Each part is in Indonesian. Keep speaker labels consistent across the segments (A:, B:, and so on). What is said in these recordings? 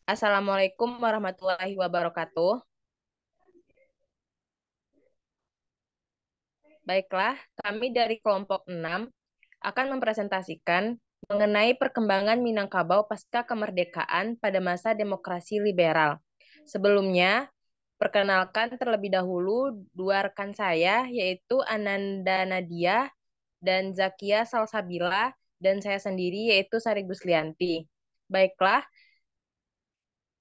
A: Assalamualaikum warahmatullahi wabarakatuh. Baiklah, kami dari kelompok 6 akan mempresentasikan mengenai perkembangan Minangkabau pasca kemerdekaan pada masa demokrasi liberal. Sebelumnya, perkenalkan terlebih dahulu dua rekan saya, yaitu Ananda Nadia dan Zakia Salsabila, dan saya sendiri yaitu Sari Guslianti. Baiklah,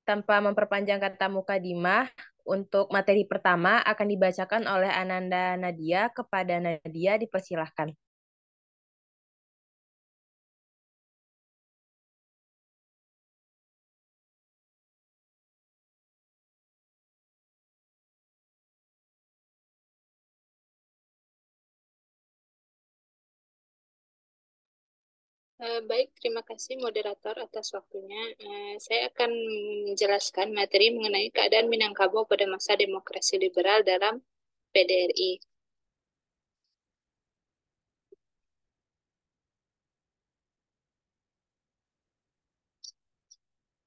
A: tanpa memperpanjang kata mukadimah, untuk materi pertama akan dibacakan oleh Ananda Nadia. Kepada Nadia dipersilahkan.
B: Baik, terima kasih moderator atas waktunya. Saya akan menjelaskan materi mengenai keadaan Minangkabau pada masa demokrasi liberal dalam PDRI.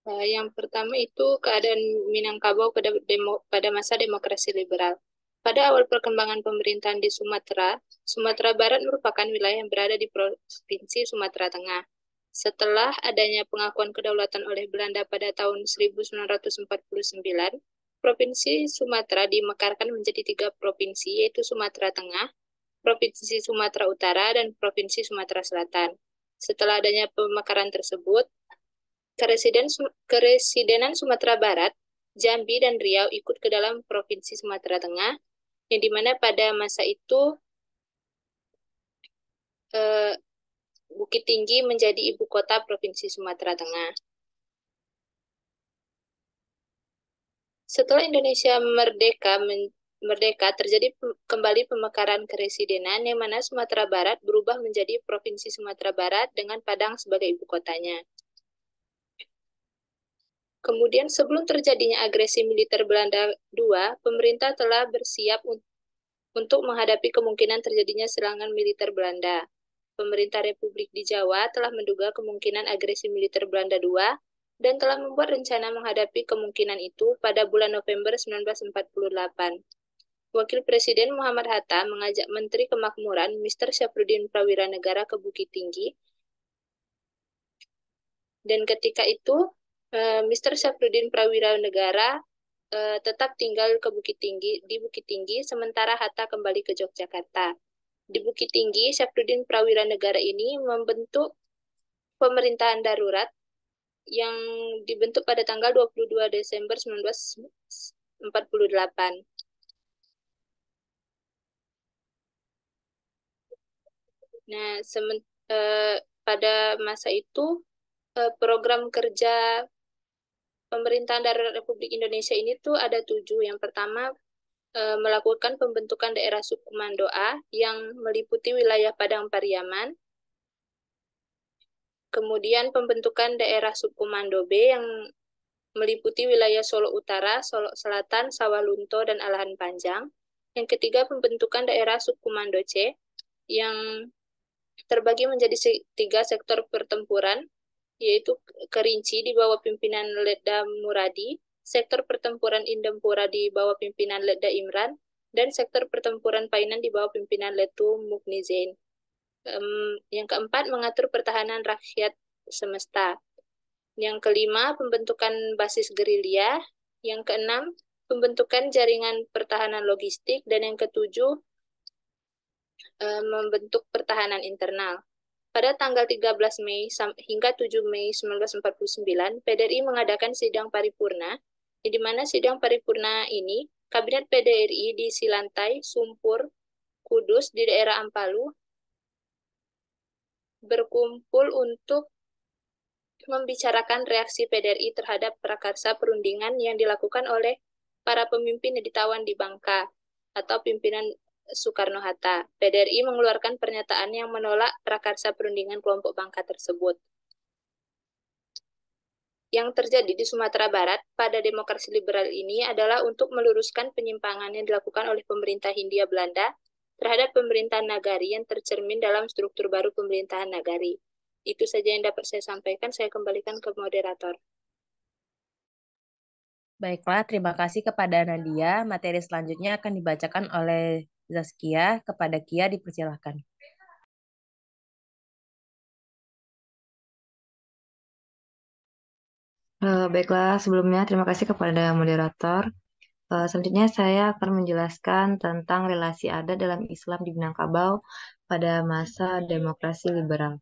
B: Yang pertama itu keadaan Minangkabau pada masa demokrasi liberal. Pada awal perkembangan pemerintahan di Sumatera, Sumatera Barat merupakan wilayah yang berada di Provinsi Sumatera Tengah. Setelah adanya pengakuan kedaulatan oleh Belanda pada tahun 1949, Provinsi Sumatera dimekarkan menjadi 3 provinsi, yaitu Sumatera Tengah, Provinsi Sumatera Utara, dan Provinsi Sumatera Selatan. Setelah adanya pemekaran tersebut, Keresidenan Sumatera Barat, Jambi, dan Riau ikut ke dalam Provinsi Sumatera Tengah, yang dimana pada masa itu eh, Bukit Tinggi menjadi ibu kota Provinsi Sumatera Tengah. Setelah Indonesia merdeka terjadi kembali pemekaran keresidenan, yang mana Sumatera Barat berubah menjadi Provinsi Sumatera Barat dengan Padang sebagai ibu kotanya. Kemudian sebelum terjadinya agresi militer Belanda II, pemerintah telah bersiap untuk menghadapi kemungkinan terjadinya serangan militer Belanda. Pemerintah Republik di Jawa telah menduga kemungkinan agresi militer Belanda II dan telah membuat rencana menghadapi kemungkinan itu pada bulan November 1948. Wakil Presiden Muhammad Hatta mengajak Menteri Kemakmuran Mr. Syafruddin Prawira Negara ke Bukit Tinggi, dan ketika itu Mr. Syafruddin Prawira Negara tetap tinggal di Bukit Tinggi, sementara Hatta kembali ke Yogyakarta. Di Bukit Tinggi, Syafruddin Prawira Negara ini membentuk pemerintahan darurat yang dibentuk pada tanggal 22 Desember 1948. Nah, pada masa itu program kerja pemerintahan darurat Republik Indonesia ini tuh ada 7. Yang pertama, melakukan pembentukan daerah subkomando A yang meliputi wilayah Padang Pariaman, kemudian pembentukan daerah subkomando B yang meliputi wilayah Solo Utara, Solo Selatan, Sawah Lunto, dan Alahan Panjang. Yang ketiga, pembentukan daerah subkomando C yang terbagi menjadi 3 sektor pertempuran, yaitu Kerinci di bawah pimpinan Letda Muradi, sektor pertempuran Indempura di bawah pimpinan Letda Imran, dan sektor pertempuran Painan di bawah pimpinan Letu Muknizain. Yang keempat, mengatur pertahanan rakyat semesta. Yang kelima, pembentukan basis gerilya. Yang keenam, pembentukan jaringan pertahanan logistik. Dan yang ketujuh, membentuk pertahanan internal. Pada tanggal 13 Mei hingga 7 Mei 1949, PDRI mengadakan sidang paripurna, di mana sidang paripurna ini, Kabinet PDRI di Silantai, Sumpur, Kudus di daerah Ampalu, berkumpul untuk membicarakan reaksi PDRI terhadap prakarsa perundingan yang dilakukan oleh para pemimpin yang ditawan di Bangka atau pimpinan Soekarno-Hatta. PDRI mengeluarkan pernyataan yang menolak prakarsa perundingan kelompok Bangka tersebut. Yang terjadi di Sumatera Barat pada demokrasi liberal ini adalah untuk meluruskan penyimpangan yang dilakukan oleh pemerintah Hindia Belanda terhadap pemerintahan nagari yang tercermin dalam struktur baru pemerintahan nagari. Itu saja yang dapat saya sampaikan. Saya kembalikan ke moderator.
A: Baiklah, terima kasih kepada Nadia. Materi selanjutnya akan dibacakan oleh Zaskia. Kepada Kia dipersilahkan.
C: Baiklah, sebelumnya terima kasih kepada moderator. Selanjutnya saya akan menjelaskan tentang relasi adat dalam Islam di Minangkabau pada masa demokrasi liberal.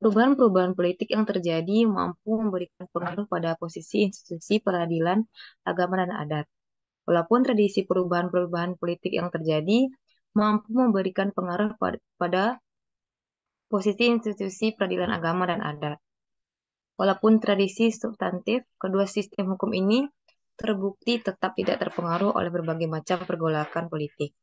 C: Perubahan-perubahan politik yang terjadi mampu memberikan pengaruh pada posisi institusi peradilan, agama, dan adat. Walaupun tradisi perubahan-perubahan politik yang terjadi mampu memberikan pengaruh pada posisi institusi peradilan agama dan adat. Walaupun tradisi substantif, kedua sistem hukum ini terbukti tetap tidak terpengaruh oleh berbagai macam pergolakan politik.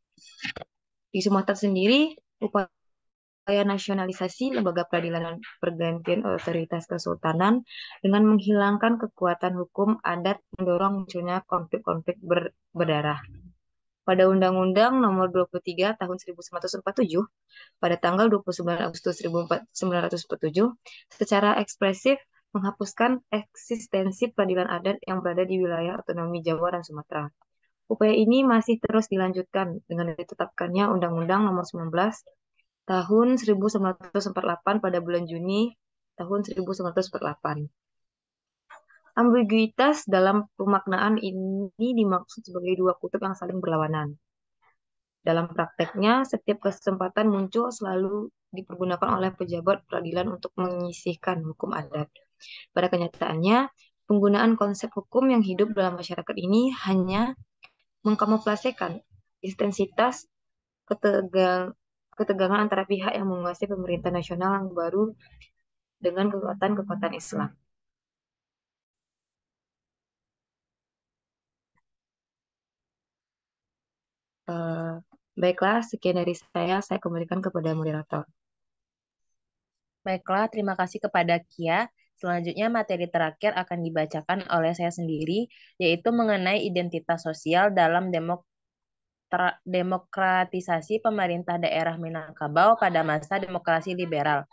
C: Di Sumatera sendiri, upaya nasionalisasi lembaga peradilan dan pergantian otoritas kesultanan dengan menghilangkan kekuatan hukum adat mendorong munculnya konflik-konflik berdarah. Pada Undang-Undang Nomor 23 Tahun 1947, pada tanggal 29 Agustus 1947, secara ekspresif menghapuskan eksistensi peradilan adat yang berada di wilayah otonomi Jawa dan Sumatera. Upaya ini masih terus dilanjutkan dengan ditetapkannya Undang-Undang Nomor 19 Tahun 1948 pada bulan Juni tahun 1948. Ambiguitas dalam pemaknaan ini dimaksud sebagai dua kutub yang saling berlawanan. Dalam prakteknya, setiap kesempatan muncul selalu dipergunakan oleh pejabat peradilan untuk menyisihkan hukum adat. Pada kenyataannya, penggunaan konsep hukum yang hidup dalam masyarakat ini hanya mengkamuflasekan intensitas ketegangan antara pihak yang menguasai pemerintah nasional yang baru dengan kekuatan-kekuatan Islam. Eh, Baiklah, sekian dari saya kembalikan kepada moderator.
A: Baiklah, terima kasih kepada Kia. Selanjutnya materi terakhir akan dibacakan oleh saya sendiri, yaitu mengenai identitas sosial dalam demokratisasi pemerintah daerah Minangkabau pada masa demokrasi liberal.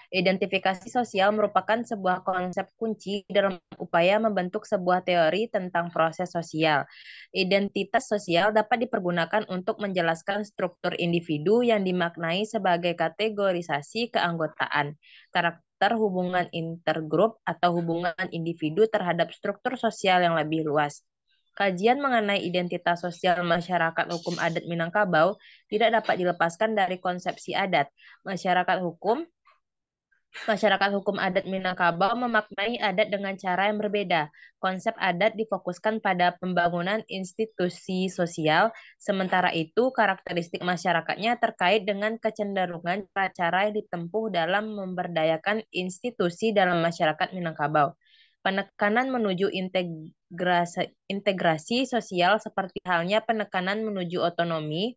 A: Identifikasi sosial merupakan sebuah konsep kunci dalam upaya membentuk sebuah teori tentang proses sosial. Identitas sosial dapat dipergunakan untuk menjelaskan struktur individu yang dimaknai sebagai kategorisasi keanggotaan, karakter hubungan intergrup atau hubungan individu terhadap struktur sosial yang lebih luas. Kajian mengenai identitas sosial masyarakat hukum adat Minangkabau tidak dapat dilepaskan dari konsepsi adat. Masyarakat hukum adat Minangkabau memaknai adat dengan cara yang berbeda. Konsep adat difokuskan pada pembangunan institusi sosial, sementara itu karakteristik masyarakatnya terkait dengan kecenderungan cara-cara yang ditempuh dalam memberdayakan institusi dalam masyarakat Minangkabau. Penekanan menuju integrasi sosial seperti halnya penekanan menuju otonomi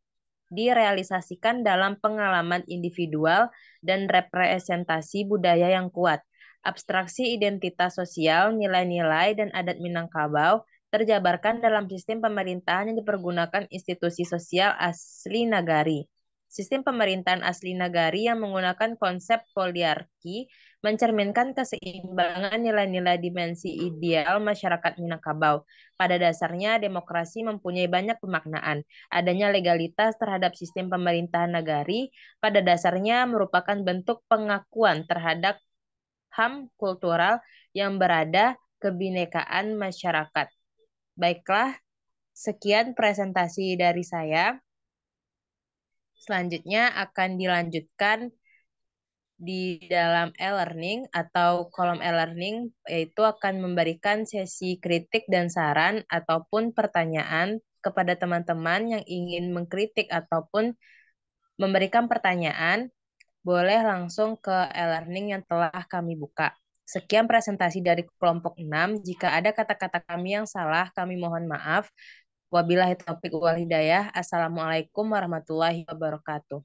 A: direalisasikan dalam pengalaman individual dan representasi budaya yang kuat. Abstraksi identitas sosial, nilai-nilai, dan adat Minangkabau terjabarkan dalam sistem pemerintahan yang dipergunakan institusi sosial asli nagari. Sistem pemerintahan asli nagari yang menggunakan konsep poliarki mencerminkan keseimbangan nilai-nilai dimensi ideal masyarakat Minangkabau. Pada dasarnya, demokrasi mempunyai banyak pemaknaan. Adanya legalitas terhadap sistem pemerintahan nagari pada dasarnya merupakan bentuk pengakuan terhadap HAM kultural yang berada kebinekaan masyarakat. Baiklah, sekian presentasi dari saya. Selanjutnya akan dilanjutkan di dalam e-learning atau kolom e-learning, yaitu akan memberikan sesi kritik dan saran ataupun pertanyaan kepada teman-teman yang ingin mengkritik ataupun memberikan pertanyaan, boleh langsung ke e-learning yang telah kami buka. Sekian presentasi dari kelompok 6. Jika ada kata-kata kami yang salah, kami mohon maaf. Wabillahi taufiq wal hidayah. Assalamualaikum warahmatullahi wabarakatuh.